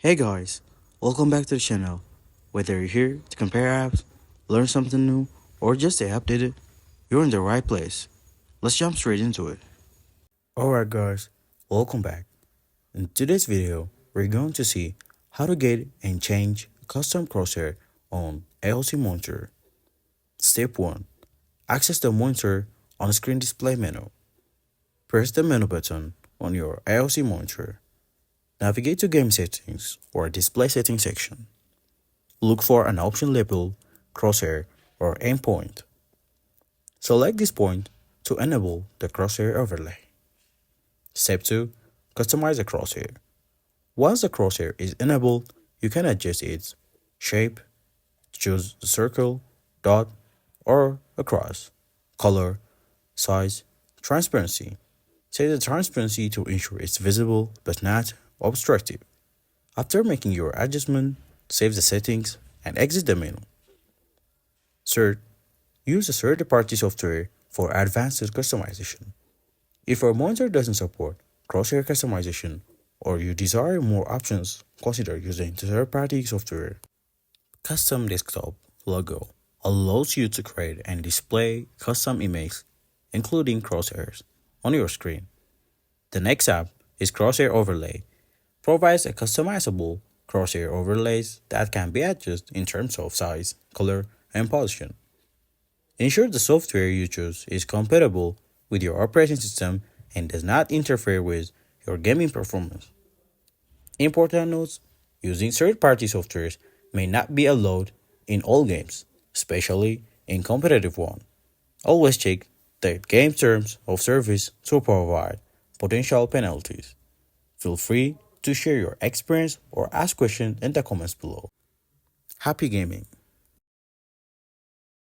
Hey guys, welcome back to the channel. Whether you're here to compare apps, learn something new, or just stay updated, you're in the right place. Let's jump straight into it. Alright guys, welcome back. In today's video, we're going to see how to get and change custom crosshair on AOC monitor. Step 1. Access the monitor on the screen display menu. Press the menu button on your AOC monitor. Navigate to Game Settings or Display Settings section. Look for an option labeled Crosshair or Endpoint. Select this point to enable the crosshair overlay. Step 2. Customize the crosshair. Once the crosshair is enabled, you can adjust its shape, choose the circle, dot, or a cross, color, size, transparency. Set the transparency to ensure it's visible but not obstructive. After making your adjustment, save the settings and exit the menu. Third, use a third-party software for advanced customization. If your monitor doesn't support crosshair customization or you desire more options, consider using third-party software. Custom Desktop logo allows you to create and display custom images, including crosshairs, on your screen. The next app is Crosshair Overlay. Provides a customizable crosshair overlays that can be adjusted in terms of size, color, and position. Ensure the software you choose is compatible with your operating system and does not interfere with your gaming performance. Important notes: using third-party softwares may not be allowed in all games, especially in competitive ones. Always check the game terms of service to avoid potential penalties. Feel free to share your experience or ask questions in the comments below. Happy gaming!